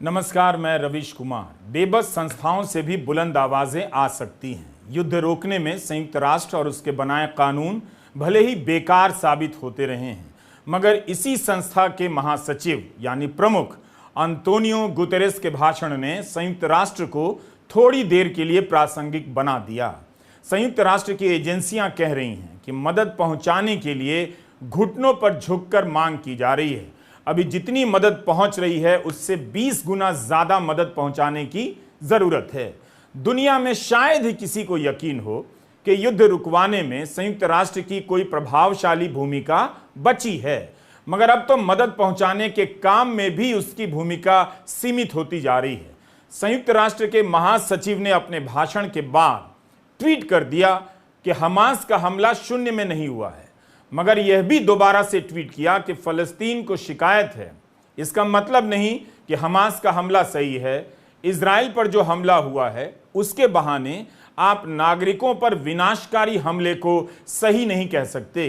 नमस्कार, मैं रवीश कुमार। बेबस संस्थाओं से भी बुलंद आवाजें आ सकती हैं। युद्ध रोकने में संयुक्त राष्ट्र और उसके बनाए कानून भले ही बेकार साबित होते रहे हैं, मगर इसी संस्था के महासचिव यानी प्रमुख अंतोनियो गुतेरेस के भाषण ने संयुक्त राष्ट्र को थोड़ी देर के लिए प्रासंगिक बना दिया। संयुक्त राष्ट्र की एजेंसियां कह रही हैं कि मदद पहुंचाने के लिए घुटनों पर झुककर मांग की जा रही है। अभी जितनी मदद पहुंच रही है उससे 20 गुना ज्यादा मदद पहुंचाने की जरूरत है। दुनिया में शायद ही किसी को यकीन हो कि युद्ध रुकवाने में संयुक्त राष्ट्र की कोई प्रभावशाली भूमिका बची है, मगर अब तो मदद पहुंचाने के काम में भी उसकी भूमिका सीमित होती जा रही है। संयुक्त राष्ट्र के महासचिव ने अपने भाषण के बाद ट्वीट कर दिया कि हमास का हमला शून्य में नहीं हुआ है, मगर यह भी दोबारा से ट्वीट किया कि फलस्तीन को शिकायत है। इसका मतलब नहीं कि हमास का हमला सही है। इजराइल पर जो हमला हुआ है उसके बहाने आप नागरिकों पर विनाशकारी हमले को सही नहीं कह सकते।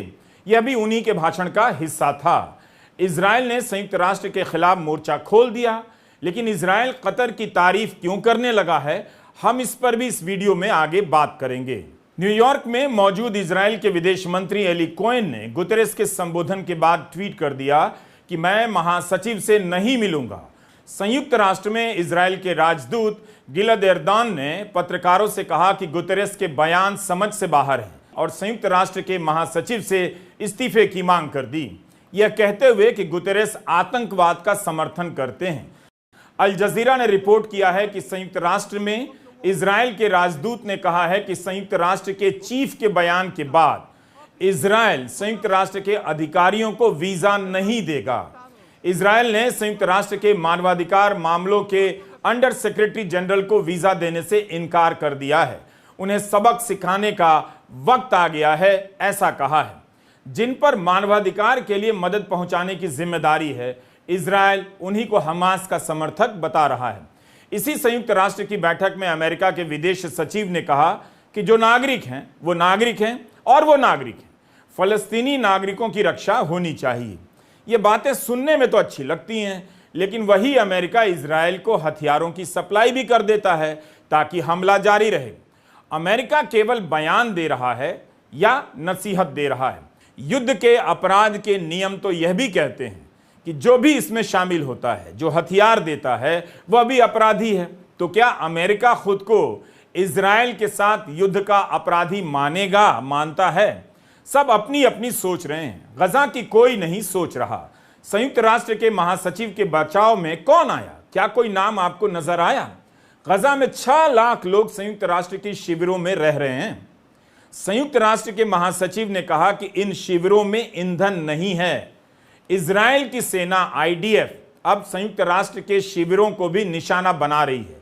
यह भी उन्हीं के भाषण का हिस्सा था। इजराइल ने संयुक्त राष्ट्र के खिलाफ मोर्चा खोल दिया, लेकिन इजराइल कतर की तारीफ क्यों करने लगा है, हम इस पर भी इस वीडियो में आगे बात करेंगे। न्यूयॉर्क में मौजूद इजराइल के विदेश मंत्री एली कोहेन ने गुतेरेस के संबोधन के बाद ट्वीट कर दिया कि मैं महासचिव से नहीं मिलूंगा। संयुक्त राष्ट्र में इजराइल के राजदूत गिलद एरदान ने पत्रकारों से कहा कि गुतेरेस के बयान समझ से बाहर हैं और संयुक्त राष्ट्र के महासचिव से इस्तीफे की मांग कर दी, यह कहते हुए कि गुतेरेस आतंकवाद का समर्थन करते हैं। अल जजीरा ने रिपोर्ट किया है कि संयुक्त राष्ट्र में इजराइल के राजदूत ने कहा है कि संयुक्त राष्ट्र के चीफ के बयान के बाद इजराइल संयुक्त राष्ट्र के अधिकारियों को वीजा नहीं देगा। इजराइल ने संयुक्त राष्ट्र के मानवाधिकार मामलों के अंडर सेक्रेटरी जनरल को वीजा देने से इनकार कर दिया है। उन्हें सबक सिखाने का वक्त आ गया है, ऐसा कहा है। जिन पर मानवाधिकार के लिए मदद पहुंचाने की जिम्मेदारी है, इजराइल उन्हीं को हमास का समर्थक बता रहा है। इसी संयुक्त राष्ट्र की बैठक में अमेरिका के विदेश सचिव ने कहा कि जो नागरिक हैं वो नागरिक हैं और वो नागरिक हैं। फलस्तीनी नागरिकों की रक्षा होनी चाहिए। ये बातें सुनने में तो अच्छी लगती हैं, लेकिन वही अमेरिका इजराइल को हथियारों की सप्लाई भी कर देता है ताकि हमला जारी रहे। अमेरिका केवल बयान दे रहा है या नसीहत दे रहा है। युद्ध के अपराध के नियम तो यह भी कहते हैं कि जो भी इसमें शामिल होता है, जो हथियार देता है, वह भी अपराधी है। तो क्या अमेरिका खुद को इजराइल के साथ युद्ध का अपराधी मानता है? सब अपनी अपनी सोच रहे हैं। गजा की कोई नहीं सोच रहा। संयुक्त राष्ट्र के महासचिव के बचाव में कौन आया? क्या कोई नाम आपको नजर आया? गजा में 6 लाख लोग संयुक्त राष्ट्र की शिविरों में रह रहे हैं। संयुक्त राष्ट्र के महासचिव ने कहा कि इन शिविरों में ईंधन नहीं है। इजराइल की सेना आईडीएफ अब संयुक्त राष्ट्र के शिविरों को भी निशाना बना रही है।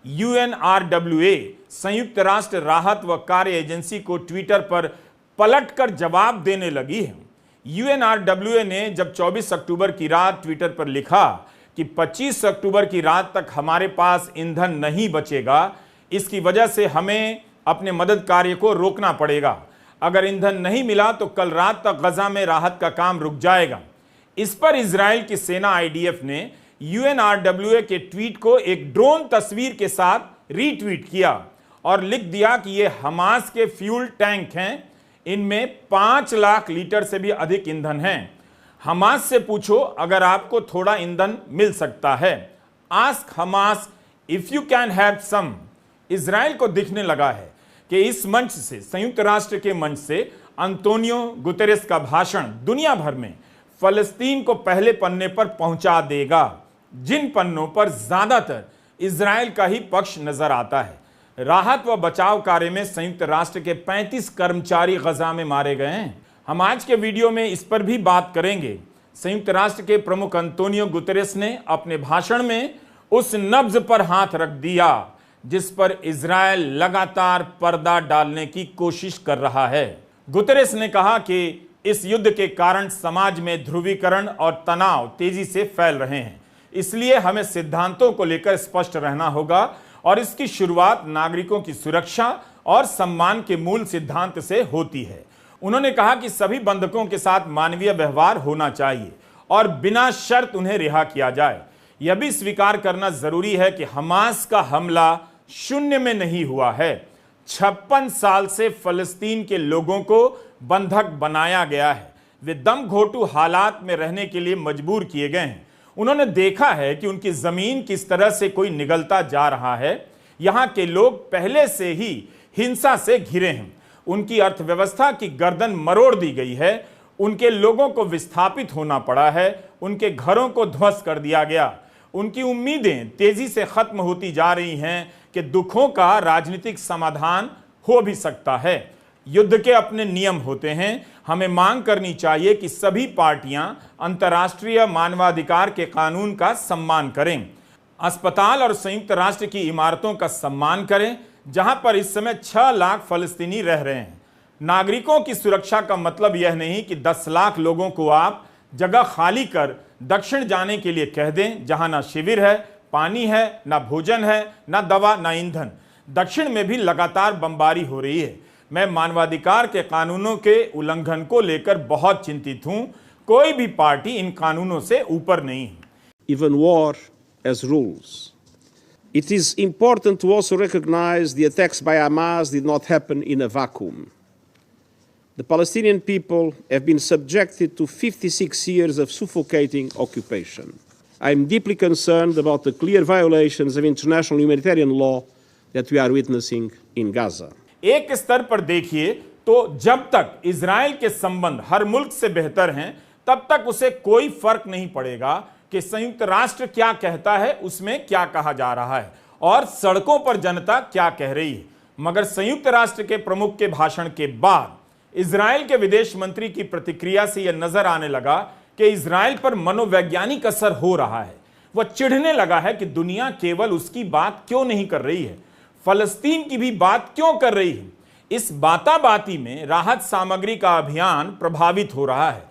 यूएनआरडब्ल्यूए संयुक्त राष्ट्र राहत व कार्य एजेंसी को ट्विटर पर पलटकर जवाब देने लगी है। यूएनआरडब्ल्यूए ने जब 24 अक्टूबर की रात ट्विटर पर लिखा कि 25 अक्टूबर की रात तक हमारे पास ईंधन नहीं बचेगा, इसकी वजह से हमें अपने मदद कार्य को रोकना पड़ेगा। अगर ईंधन नहीं मिला तो कल रात तक गजा में राहत का काम रुक जाएगा। इस पर इजराइल की सेना आईडीएफ ने यूएनआरडब्ल्यूए के ट्वीट को एक ड्रोन तस्वीर के साथ रीट्वीट किया और लिख दिया कि ये हमास के फ्यूल टैंक हैं, इनमें 5 लाख लीटर से भी अधिक ईंधन है। हमास से पूछो अगर आपको थोड़ा ईंधन मिल सकता है। Ask Hamas if you can have some. Israel को दिखने लगा है कि इस मंच से, संयुक्त राष्ट्र के मंच से, अंतोनियो गुतेरेस का भाषण दुनिया भर में फलस्तीन को पहले पन्ने पर पहुंचा देगा, जिन पन्नों पर ज्यादातर इजराइल का ही पक्ष नजर आता है। राहत व बचाव कार्य में संयुक्त राष्ट्र के 35 कर्मचारी गजा में मारे गए हैं। हम आज के वीडियो में इस पर भी बात करेंगे। संयुक्त राष्ट्र के प्रमुख अंतोनियो गुतेरेस ने अपने भाषण में उस नब्ज पर हाथ रख दिया जिस पर इजराइल लगातार पर्दा डालने की कोशिश कर रहा है। गुतेरेस ने कहा कि इस युद्ध के कारण समाज में ध्रुवीकरण और तनाव तेजी से फैल रहे हैं, इसलिए हमें सिद्धांतों को लेकर स्पष्ट रहना होगा और इसकी शुरुआत नागरिकों की सुरक्षा और सम्मान के मूल सिद्धांत से होती है। उन्होंने कहा कि सभी बंधकों के साथ मानवीय व्यवहार होना चाहिए और बिना शर्त उन्हें रिहा किया जाए। यह भी स्वीकार करना जरूरी है कि हमास का हमला शून्य में नहीं हुआ है। 56 साल से फलस्तीन के लोगों को बंधक बनाया गया है। वे दम घोटू हालात में रहने के लिए मजबूर किए गए हैं। उन्होंने देखा है कि उनकी जमीन किस तरह से कोई निगलता जा रहा है। यहां के लोग पहले से ही हिंसा से घिरे हैं। उनकी अर्थव्यवस्था की गर्दन मरोड़ दी गई है। उनके लोगों को विस्थापित होना पड़ा है। उनके घरों को ध्वस्त कर दिया गया। उनकी उम्मीदें तेजी से खत्म होती जा रही हैं कि दुखों का राजनीतिक समाधान हो भी सकता है। युद्ध के अपने नियम होते हैं। हमें मांग करनी चाहिए कि सभी पार्टियां अंतर्राष्ट्रीय मानवाधिकार के कानून का सम्मान करें, अस्पताल और संयुक्त राष्ट्र की इमारतों का सम्मान करें जहां पर इस समय 6 लाख फलस्तीनी रह रहे हैं। नागरिकों की सुरक्षा का मतलब यह नहीं कि 10 लाख लोगों को आप जगह खाली कर दक्षिण जाने के लिए कह दें जहां ना शिविर है, पानी है, ना भोजन है, ना दवा, ना ईंधन। दक्षिण में भी लगातार बमबारी हो रही है। मैं मानवाधिकार के कानूनों के उल्लंघन को लेकर बहुत चिंतित हूं। कोई भी पार्टी इन कानूनों से ऊपर नहीं है। Even war has rules. It is important to also recognize the attacks by Hamas did not happen in a vacuum. The Palestinian people have been subjected to 56 years of suffocating occupation. I am deeply concerned about the clear violations of international humanitarian law that we are witnessing in Gaza. एक स्तर पर देखिए तो जब तक Israel के संबंध हर मुल्क से बेहतर हैं, तब तक उसे कोई फर्क नहीं पड़ेगा कि संयुक्त राष्ट्र क्या कहता है, उसमें क्या कहा जा रहा है और सड़कों पर जनता क्या कह रही है। मगर संयुक्त राष्ट्र के प्रमुख के भाषण के बाद इजराइल के विदेश मंत्री की प्रतिक्रिया से यह नजर आने लगा कि इजराइल पर मनोवैज्ञानिक असर हो रहा है। वह चिढ़ने लगा है कि दुनिया केवल उसकी बात क्यों नहीं कर रही है, फलस्तीन की भी बात क्यों कर रही है। इस बाताबाती में राहत सामग्री का अभियान प्रभावित हो रहा है।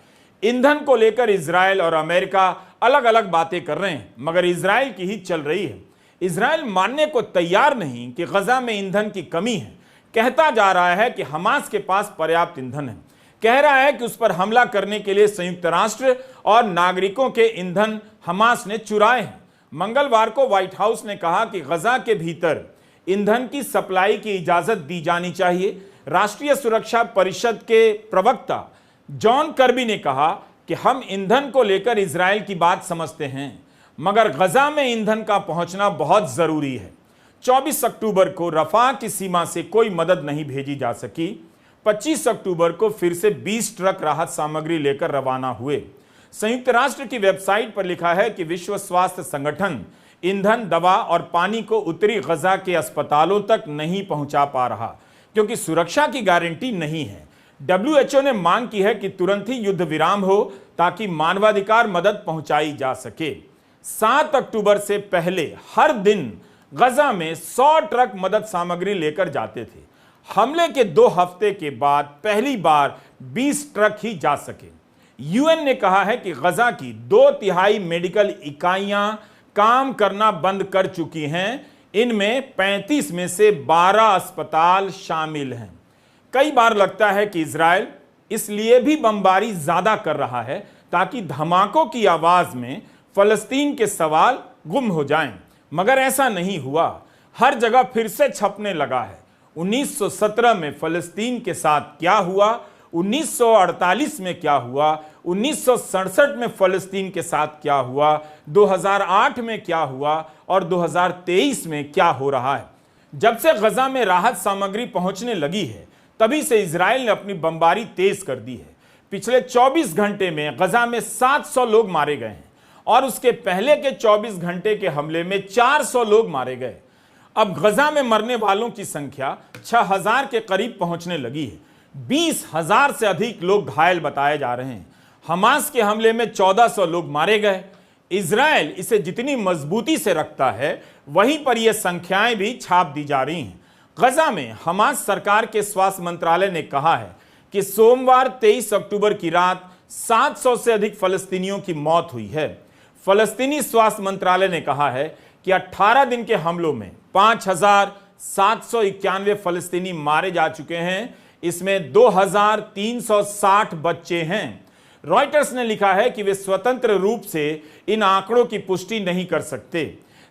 ईंधन को लेकर इजराइल और अमेरिका अलग अलग बातें कर रहे हैं, मगर इजराइल की ही चल रही है। इजराइल मानने को तैयार नहीं कि गजा में ईंधन की कमी है। कहता जा रहा है कि हमास के पास पर्याप्त ईंधन है। कह रहा है कि उस पर हमला करने के लिए संयुक्त राष्ट्र और नागरिकों के ईंधन हमास ने चुराए हैं। मंगलवार को व्हाइट हाउस ने कहा कि गजा के भीतर ईंधन की सप्लाई की इजाजत दी जानी चाहिए। राष्ट्रीय सुरक्षा परिषद के प्रवक्ता जॉन कर्बी ने कहा कि हम ईंधन को लेकर इजराइल की बात समझते हैं, मगर गजा में ईंधन का पहुंचना बहुत जरूरी है। 24 अक्टूबर को रफा की सीमा से कोई मदद नहीं भेजी जा सकी। 25 अक्टूबर को फिर से 20 ट्रक राहत सामग्री लेकर रवाना हुए। संयुक्त राष्ट्र की वेबसाइट पर लिखा है कि विश्व स्वास्थ्य संगठन ईंधन, दवा और पानी को उत्तरी गजा के अस्पतालों तक नहीं पहुंचा पा रहा क्योंकि सुरक्षा की गारंटी नहीं है। WHO ने मांग की है कि तुरंत ही युद्ध विराम हो ताकि मानवाधिकार मदद पहुंचाई जा सके। 7 अक्टूबर से पहले हर दिन गजा में 100 ट्रक मदद सामग्री लेकर जाते थे। हमले के 2 हफ्ते के बाद पहली बार 20 ट्रक ही जा सके। यूएन ने कहा है कि गजा की 2/3 मेडिकल इकाइयां काम करना बंद कर चुकी हैं। इनमें 35 में से 12 अस्पताल शामिल हैं। कई बार लगता है कि इजराइल इसलिए भी बमबारी ज्यादा कर रहा है ताकि धमाकों की आवाज में फलस्तीन के सवाल गुम हो जाएं, मगर ऐसा नहीं हुआ। हर जगह फिर से छपने लगा है। 1917 में फलस्तीन के साथ क्या हुआ, 1948 में क्या हुआ, 1967 में फलस्तीन के साथ क्या हुआ, 2008 में क्या हुआ और 2023 में क्या हो रहा है। जब से गजा में राहत सामग्री पहुंचने लगी है, तभी से इजराइल ने अपनी बमबारी तेज कर दी है। पिछले 24 घंटे में गजा में 700 लोग मारे गए हैं और उसके पहले के 24 घंटे के हमले में 400 लोग मारे गए। अब गजा में मरने वालों की संख्या 6000 के करीब पहुंचने लगी है। 20,000 से अधिक लोग घायल बताए जा रहे हैं। हमास के हमले में 1400 लोग मारे गए। इजराइल इसे जितनी मजबूती से रखता है, वहीं पर यह संख्याएं भी छाप दी जा रही हैं। गजा में हमास सरकार के स्वास्थ्य मंत्रालय ने कहा है कि सोमवार 23 अक्टूबर की रात 700 से अधिक फलस्तीनियों की मौत हुई है। फलस्तीनी स्वास्थ्य मंत्रालय ने कहा है कि 18 दिन के हमलों में 5,791 फलस्तीनी मारे जा चुके हैं। इसमें 2,360 बच्चे हैं। रॉयटर्स ने लिखा है कि वे स्वतंत्र रूप से इन आंकड़ों की पुष्टि नहीं कर सकते।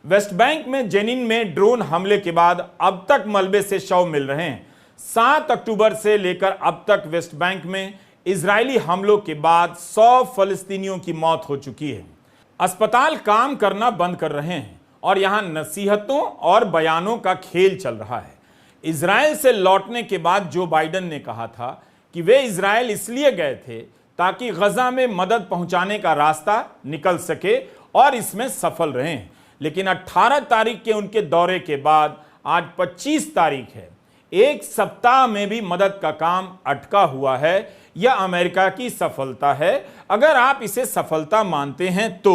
वेस्ट बैंक में जेनिन में ड्रोन हमले के बाद अब तक मलबे से शव मिल रहे हैं। 7 अक्टूबर से लेकर अब तक वेस्ट बैंक में इजरायली हमलों के बाद 100 फलस्तीनियों की मौत हो चुकी है। अस्पताल काम करना बंद कर रहे हैं और यहां नसीहतों और बयानों का खेल चल रहा है। इजरायल से लौटने के बाद जो बाइडेन ने कहा था कि वे इजरायल इसलिए गए थे ताकि गजा में मदद पहुंचाने का रास्ता निकल सके और इसमें सफल रहें, लेकिन 18 तारीख के उनके दौरे के बाद आज 25 तारीख है, एक सप्ताह में भी मदद का काम अटका हुआ है। यह अमेरिका की सफलता है, अगर आप इसे सफलता मानते हैं तो।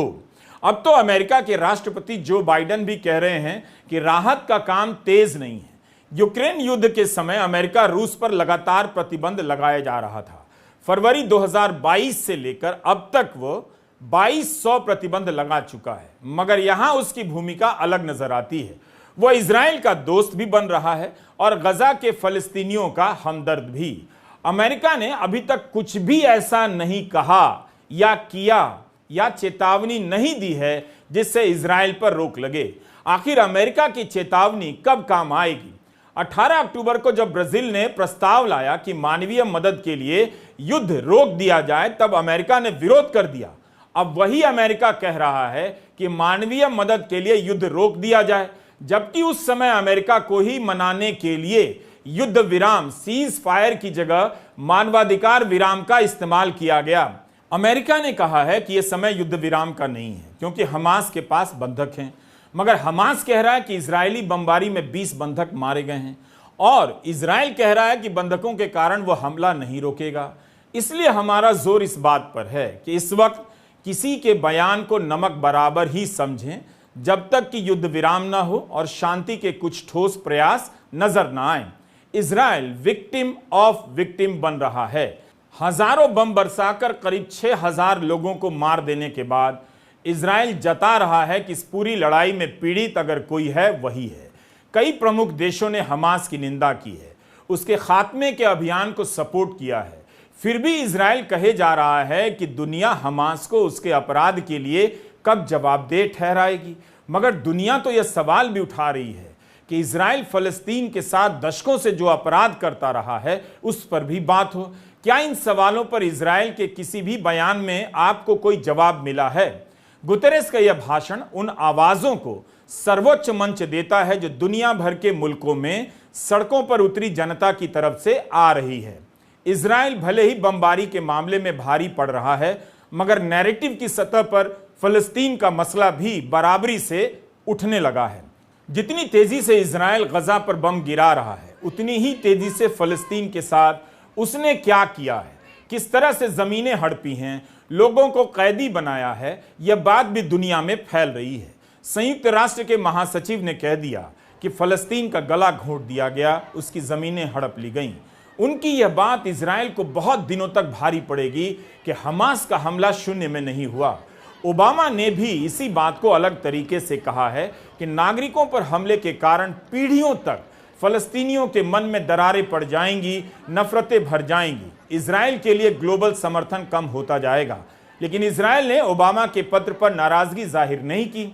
अब तो अमेरिका के राष्ट्रपति जो बाइडेन भी कह रहे हैं कि राहत का काम तेज नहीं है। यूक्रेन युद्ध के समय अमेरिका रूस पर लगातार प्रतिबंध लगाया जा रहा था। फरवरी 2022 से लेकर अब तक वो 2200 प्रतिबंध लगा चुका है, मगर यहां उसकी भूमिका अलग नजर आती है। वो इजराइल का दोस्त भी बन रहा है और गजा के फलस्तीनियों का हमदर्द भी। अमेरिका ने अभी तक कुछ भी ऐसा नहीं कहा या किया या चेतावनी नहीं दी है जिससे इजराइल पर रोक लगे। आखिर अमेरिका की चेतावनी कब काम आएगी? 18 अक्टूबर को जब ब्राजील ने प्रस्ताव लाया कि मानवीय मदद के लिए युद्ध रोक दिया जाए, तब अमेरिका ने विरोध कर दिया। अब वही अमेरिका कह रहा है कि मानवीय मदद के लिए युद्ध रोक दिया जाए, जबकि उस समय अमेरिका को ही मनाने के लिए युद्ध विराम सीज फायर की जगह मानवाधिकार विराम का इस्तेमाल किया गया। अमेरिका ने कहा है कि यह समय युद्ध विराम का नहीं है क्योंकि हमास के पास बंधक हैं, मगर हमास कह रहा है कि इजरायली बमबारी में 20 बंधक मारे गए हैं और इजराइल कह रहा है कि बंधकों के कारण वह हमला नहीं रोकेगा। इसलिए हमारा जोर इस बात पर है कि इस वक्त किसी के बयान को नमक बराबर ही समझें जब तक कि युद्ध विराम ना हो और शांति के कुछ ठोस प्रयास नजर ना आए। इजराइल विक्टिम ऑफ विक्टिम बन रहा है। हजारों बम बरसाकर करीब 6000 लोगों को मार देने के बाद इजराइल जता रहा है कि इस पूरी लड़ाई में पीड़ित अगर कोई है वही है। कई प्रमुख देशों ने हमास की निंदा की है, उसके खात्मे के अभियान को सपोर्ट किया है। फिर भी इजराइल कहे जा रहा है कि दुनिया हमास को उसके अपराध के लिए कब जवाबदेह ठहराएगी। मगर दुनिया तो यह सवाल भी उठा रही है कि इजराइल फलस्तीन के साथ दशकों से जो अपराध करता रहा है उस पर भी बात हो। क्या इन सवालों पर इजराइल के किसी भी बयान में आपको कोई जवाब मिला है? गुतेरेस का यह भाषण उन आवाजों को सर्वोच्च मंच देता है जो दुनिया भर के मुल्कों में सड़कों पर उतरी जनता की तरफ से आ रही है। इजराइल भले ही बमबारी के मामले में भारी पड़ रहा है, मगर नैरेटिव की सतह पर फलस्तीन का मसला भी बराबरी से उठने लगा है। जितनी तेजी से इजराइल गजा पर बम गिरा रहा है, उतनी ही तेजी से फलस्तीन के साथ उसने क्या किया है, किस तरह से जमीनें हड़पी हैं, लोगों को कैदी बनाया है, यह बात भी दुनिया में फैल रही है। संयुक्त राष्ट्र के महासचिव ने कह दिया कि फलस्तीन का गला घोंट दिया गया, उसकी जमीनें हड़प ली गईं। उनकी यह बात इजराइल को बहुत दिनों तक भारी पड़ेगी कि हमास का हमला शून्य में नहीं हुआ। ओबामा ने भी इसी बात को अलग तरीके से कहा है कि नागरिकों पर हमले के कारण पीढ़ियों तक फलस्तीनियों के मन में दरारें पड़ जाएंगी, नफरतें भर जाएंगी। इजराइल के लिए ग्लोबल समर्थन कम होता जाएगा। लेकिन इजराइल ने ओबामा के पत्र पर नाराजगी जाहिर नहीं की।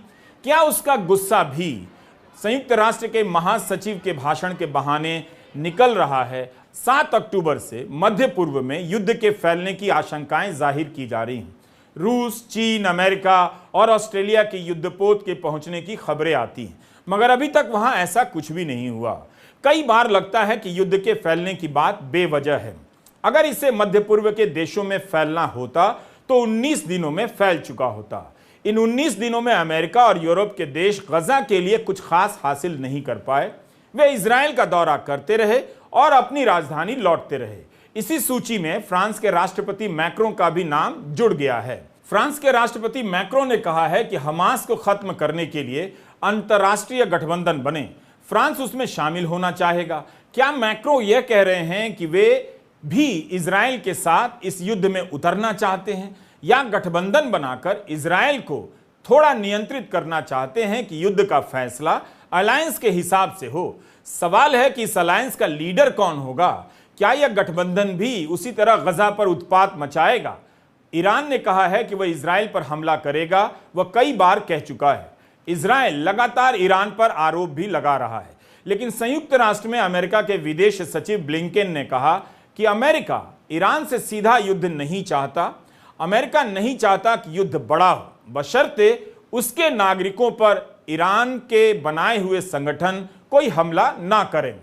क्या उसका गुस्सा भी संयुक्त राष्ट्र के महासचिव के भाषण के बहाने निकल रहा है? 7 अक्टूबर से मध्य पूर्व में युद्ध के फैलने की आशंकाएं जाहिर की जा रही हैं। रूस, चीन, अमेरिका और ऑस्ट्रेलिया के युद्धपोत के पहुंचने की खबरें आती हैं, मगर अभी तक वहां ऐसा कुछ भी नहीं हुआ। कई बार लगता है कि युद्ध के फैलने की बात बेवजह है। अगर इसे मध्य पूर्व के देशों में फैलना होता तो 19 दिनों में फैल चुका होता। इन 19 दिनों में अमेरिका और यूरोप के देश गजा के लिए कुछ खास हासिल नहीं कर पाए। वे इजराइल का दौरा करते रहे और अपनी राजधानी लौटते रहे। इसी सूची में फ्रांस के राष्ट्रपति मैक्रों का भी नाम जुड़ गया है। फ्रांस के राष्ट्रपति मैक्रों ने कहा है कि हमास को खत्म करने के लिए अंतर्राष्ट्रीय गठबंधन बने, फ्रांस उसमें शामिल होना चाहेगा। क्या मैक्रों यह कह रहे हैं कि वे भी इजराइल के साथ इस युद्ध में उतरना चाहते हैं या गठबंधन बनाकर इजराइल को थोड़ा नियंत्रित करना चाहते हैं कि युद्ध का फैसला अलायंस के हिसाब से हो? सवाल है कि इस अलायंस का लीडर कौन होगा? क्या यह गठबंधन भी उसी तरह गजा पर उत्पात मचाएगा? ईरान ने कहा है कि वह इजराइल पर हमला करेगा। वह कई बार कह चुका है। इजराइल लगातार ईरान पर आरोप भी लगा रहा है, लेकिन संयुक्त राष्ट्र में अमेरिका के विदेश सचिव ब्लिंकेन ने कहा कि अमेरिका ईरान से सीधा युद्ध नहीं चाहता। अमेरिका नहीं चाहता कि युद्ध बड़ा हो, बशर्ते उसके नागरिकों पर ईरान के बनाए हुए संगठन कोई हमला ना करें।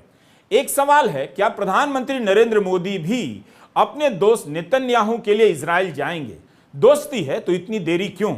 एक सवाल है, क्या प्रधानमंत्री नरेंद्र मोदी भी अपने दोस्त नेतन्याहू के लिए इजराइल जाएंगे? दोस्ती है तो इतनी देरी क्यों?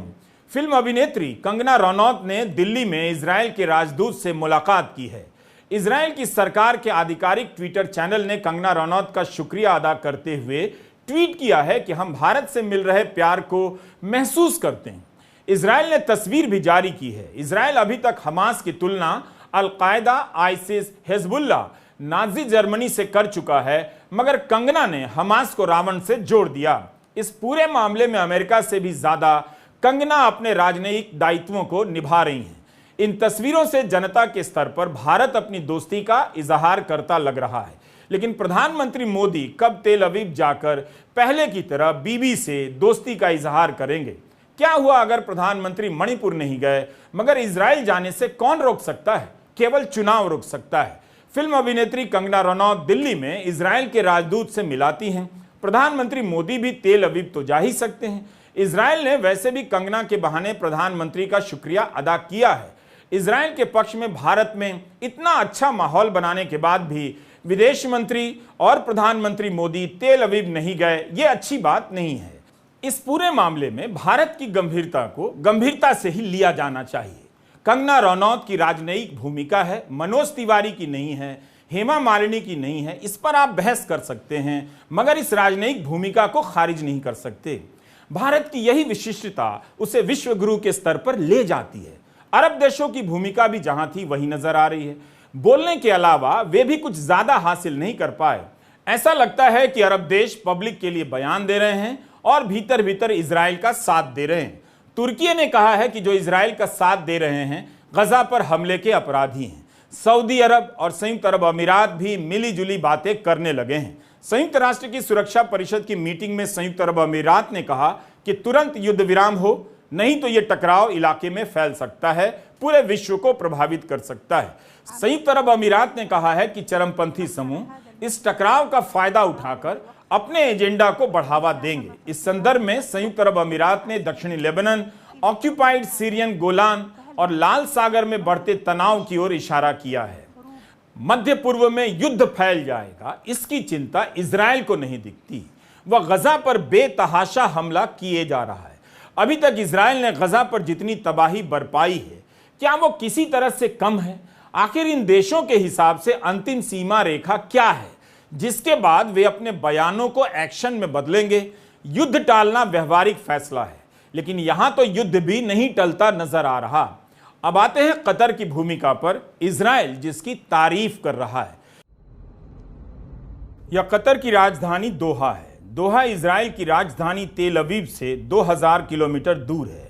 फिल्म अभिनेत्री कंगना रनौत ने दिल्ली में इजराइल के राजदूत से मुलाकात की है। इजराइल की सरकार के आधिकारिक ट्विटर चैनल ने कंगना रनौत का शुक्रिया अदा करते हुए ट्वीट किया है कि हम भारत से मिल रहे प्यार को महसूस करते हैं। इजराइल ने तस्वीर भी जारी की है। इजराइल अभी तक हमास की तुलना al Qaeda, ISIS, Hezbollah, Nazi Germany से कर चुका है, मगर कंगना ने हमास को रावण से जोड़ दिया। इस पूरे मामले में अमेरिका से भी ज्यादा कंगना अपने राजनयिक दायित्वों को निभा रही हैं। इन तस्वीरों से जनता के स्तर पर भारत अपनी दोस्ती का इजहार करता लग रहा है, लेकिन प्रधानमंत्री मोदी कब तेल अवीव जाकर पहले की तरह बीबी से दोस्ती का इजहार करेंगे? क्या हुआ अगर प्रधानमंत्री मणिपुर नहीं गए, मगर इजराइल जाने से कौन रोक सकता है? केवल चुनाव रोक सकता है। फिल्म अभिनेत्री कंगना रनौत दिल्ली में इजराइल के राजदूत से मिलाती हैं। प्रधानमंत्री मोदी भी तेल अवीव तो जा ही सकते हैं। इजराइल ने वैसे भी कंगना के बहाने प्रधानमंत्री का शुक्रिया अदा किया है। इजराइल के पक्ष में भारत में इतना अच्छा माहौल बनाने के बाद भी विदेश मंत्री और प्रधानमंत्री मोदी तेल अवीव नहीं गए, ये अच्छी बात नहीं है। इस पूरे मामले में भारत की गंभीरता को गंभीरता से ही लिया जाना चाहिए। कंगना रनौत की राजनयिक भूमिका है, मनोज तिवारी की नहीं है, हेमा मालिनी की नहीं है। इस पर आप बहस कर सकते हैं, मगर इस राजनयिक भूमिका को खारिज नहीं कर सकते। भारत की यही विशिष्टता उसे विश्व गुरु के स्तर पर ले जाती है। अरब देशों की भूमिका भी जहां थी वही नजर आ रही है। बोलने के अलावा वे भी कुछ ज्यादा हासिल नहीं कर पाए। ऐसा लगता है कि अरब देश पब्लिक के लिए बयान दे रहे हैं और भीतर भीतर इजराइल का साथ दे रहे हैं। तुर्की ने कहा है कि जो इजराइल का साथ दे रहे हैं गजा पर हमले के अपराधी हैं। सऊदी अरब और संयुक्त अरब अमीरात भी मिली जुली बातें करने लगे हैं। संयुक्त राष्ट्र की सुरक्षा परिषद की मीटिंग में संयुक्त अरब अमीरात ने कहा कि तुरंत युद्ध विराम हो, नहीं तो यह टकराव इलाके में फैल सकता है, पूरे विश्व को प्रभावित कर सकता है। संयुक्त अरब अमीरात ने कहा है कि चरमपंथी समूह इस टकराव का फायदा उठाकर अपने एजेंडा को बढ़ावा देंगे। इस संदर्भ में संयुक्त अरब अमीरात ने दक्षिणी लेबनान, ऑक्यूपाइड सीरियन गोलान और लाल सागर में बढ़ते तनाव की ओर इशारा किया है। मध्य पूर्व में युद्ध फैल जाएगा, इसकी चिंता इजराइल को नहीं दिखती। वह गजा पर बेतहाशा हमला किए जा रहा है। अभी तक इजराइल ने गजा पर जितनी तबाही बरपाई है, क्या वो किसी तरह से कम है? आखिर इन देशों के हिसाब से अंतिम सीमा रेखा क्या है, जिसके बाद वे अपने बयानों को एक्शन में बदलेंगे? युद्ध टालना व्यवहारिक फैसला है, लेकिन यहां तो युद्ध भी नहीं टलता नजर आ रहा। अब आते हैं कतर की भूमिका पर। इजराइल जिसकी तारीफ कर रहा है। यह कतर की राजधानी दोहा है। दोहा इजराइल की राजधानी तेल अवीव से 2000 किलोमीटर दूर है।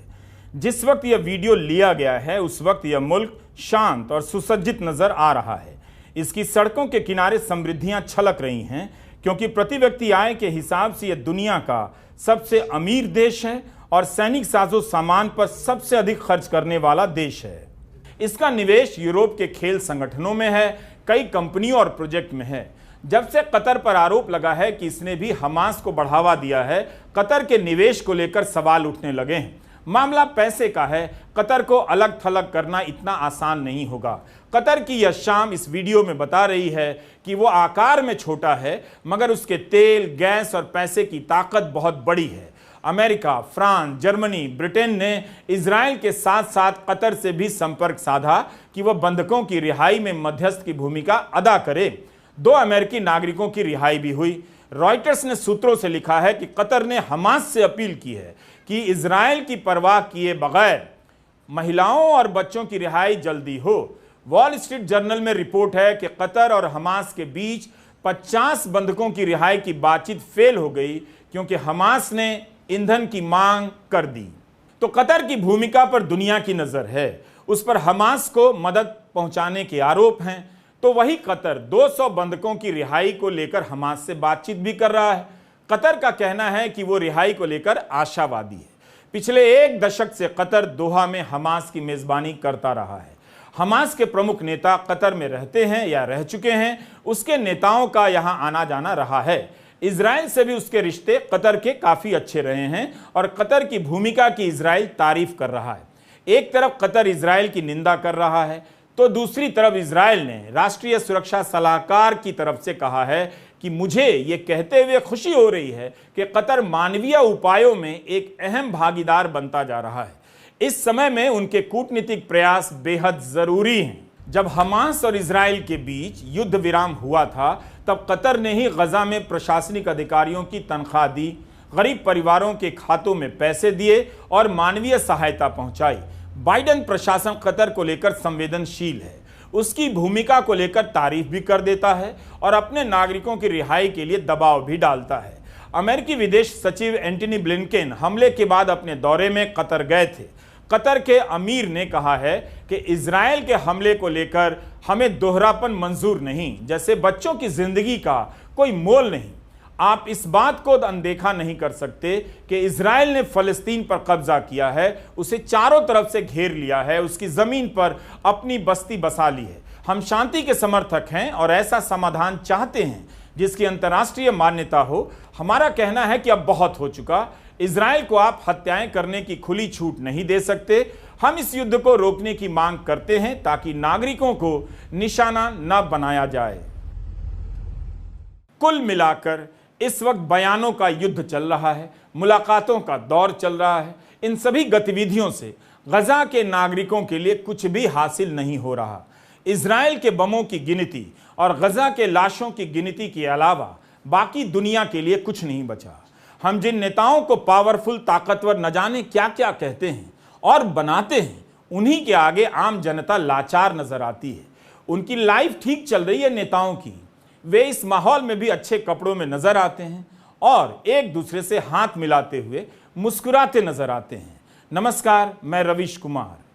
जिस वक्त यह वीडियो लिया गया है उस वक्त यह मुल्क शांत और सुसज्जित नजर आ रहा है। इसकी सड़कों के किनारे समृद्धियां छलक रही हैं, क्योंकि प्रति व्यक्ति आय के हिसाब से यह दुनिया का सबसे अमीर देश है और सैनिक साजो सामान पर सबसे अधिक खर्च करने वाला देश है। इसका निवेश यूरोप के खेल संगठनों में है, कई कंपनियों और प्रोजेक्ट में है। जब से कतर पर आरोप लगा है कि इसने भी हमास को बढ़ावा दिया है, कतर के निवेश को लेकर सवाल उठने लगे हैं। मामला पैसे का है। कतर को अलग थलग करना इतना आसान नहीं होगा। कतर की यह शाम इस वीडियो में बता रही है कि वो आकार में छोटा है, मगर उसके तेल, गैस और पैसे की ताकत बहुत बड़ी है। अमेरिका, फ्रांस, जर्मनी, ब्रिटेन ने इजराइल के साथ साथ कतर से भी संपर्क साधा कि वह बंधकों की रिहाई में मध्यस्थ की भूमिका अदा करे। 2 अमेरिकी नागरिकों की रिहाई भी हुई। रॉयटर्स ने सूत्रों से लिखा है कि कतर ने हमास से अपील की है कि इजराइल की परवाह किए बगैर महिलाओं और बच्चों की रिहाई जल्दी हो। वॉल स्ट्रीट जर्नल में रिपोर्ट है कि कतर और हमास के बीच 50 बंधकों की रिहाई की बातचीत फेल हो गई, क्योंकि हमास ने ईंधन की मांग कर दी। तो कतर की भूमिका पर दुनिया की नजर है। उस पर हमास को मदद पहुंचाने के आरोप हैं। तो वही कतर 200 बंधकों की रिहाई को लेकर हमास से बातचीत भी कर रहा है। कतर का कहना है कि वो रिहाई को लेकर आशावादी है। पिछले 1 दशक से कतर दोहा में हमास की मेजबानी करता रहा है। हमास के प्रमुख नेता कतर में रहते हैं या रह चुके हैं, उसके नेताओं का यहां आना जाना रहा है। इजराइल से भी उसके रिश्ते कतर के काफी अच्छे रहे हैं और कतर की भूमिका की इजराइल तारीफ कर रहा है। एक तरफ कतर इजराइल की निंदा कर रहा है तो दूसरी तरफ इजराइल ने राष्ट्रीय सुरक्षा सलाहकार की तरफ से कहा है कि मुझे ये कहते हुए खुशी हो रही है कि कतर मानवीय उपायों में एक अहम भागीदार बनता जा रहा है। इस समय में उनके कूटनीतिक प्रयास बेहद जरूरी हैं। जब हमास और इजराइल के बीच युद्ध विराम हुआ था तब कतर ने ही गजा में प्रशासनिक अधिकारियों की तनख्वाह दी, गरीब परिवारों के खातों में पैसे दिए और मानवीय सहायता पहुंचाई। बाइडेन प्रशासन कतर को लेकर संवेदनशील है, उसकी भूमिका को लेकर तारीफ भी कर देता है और अपने नागरिकों की रिहाई के लिए दबाव भी डालता है। अमेरिकी विदेश सचिव एंटनी ब्लिंकेन हमले के बाद अपने दौरे में कतर गए थे। कतर के अमीर ने कहा है कि इजराइल के हमले को लेकर हमें दोहरापन मंजूर नहीं, जैसे बच्चों की जिंदगी का कोई मोल नहीं। आप इस बात को अनदेखा नहीं कर सकते कि इजराइल ने फलस्तीन पर कब्जा किया है, उसे चारों तरफ से घेर लिया है, उसकी जमीन पर अपनी बस्ती बसा ली है। हम शांति के समर्थक हैं और ऐसा समाधान चाहते हैं जिसकी अंतर्राष्ट्रीय मान्यता हो। हमारा कहना है कि अब बहुत हो चुका। इजराइल को आप हत्याएं करने की खुली छूट नहीं दे सकते। हम इस युद्ध को रोकने की मांग करते हैं ताकि नागरिकों को निशाना न बनाया जाए। कुल मिलाकर इस वक्त बयानों का युद्ध चल रहा है, मुलाकातों का दौर चल रहा है। इन सभी गतिविधियों से गजा के नागरिकों के लिए कुछ भी हासिल नहीं हो रहा। इजराइल के बमों की गिनती और गजा के लाशों की गिनती के अलावा बाकी दुनिया के लिए कुछ नहीं बचा। हम जिन नेताओं को पावरफुल, ताकतवर, न जाने क्या क्या कहते हैं और बनाते हैं, उन्हीं के आगे आम जनता लाचार नजर आती है। उनकी लाइफ ठीक चल रही है नेताओं की, वे इस माहौल में भी अच्छे कपड़ों में नजर आते हैं और एक दूसरे से हाथ मिलाते हुए मुस्कुराते नजर आते हैं। नमस्कार, मैं रवीश कुमार।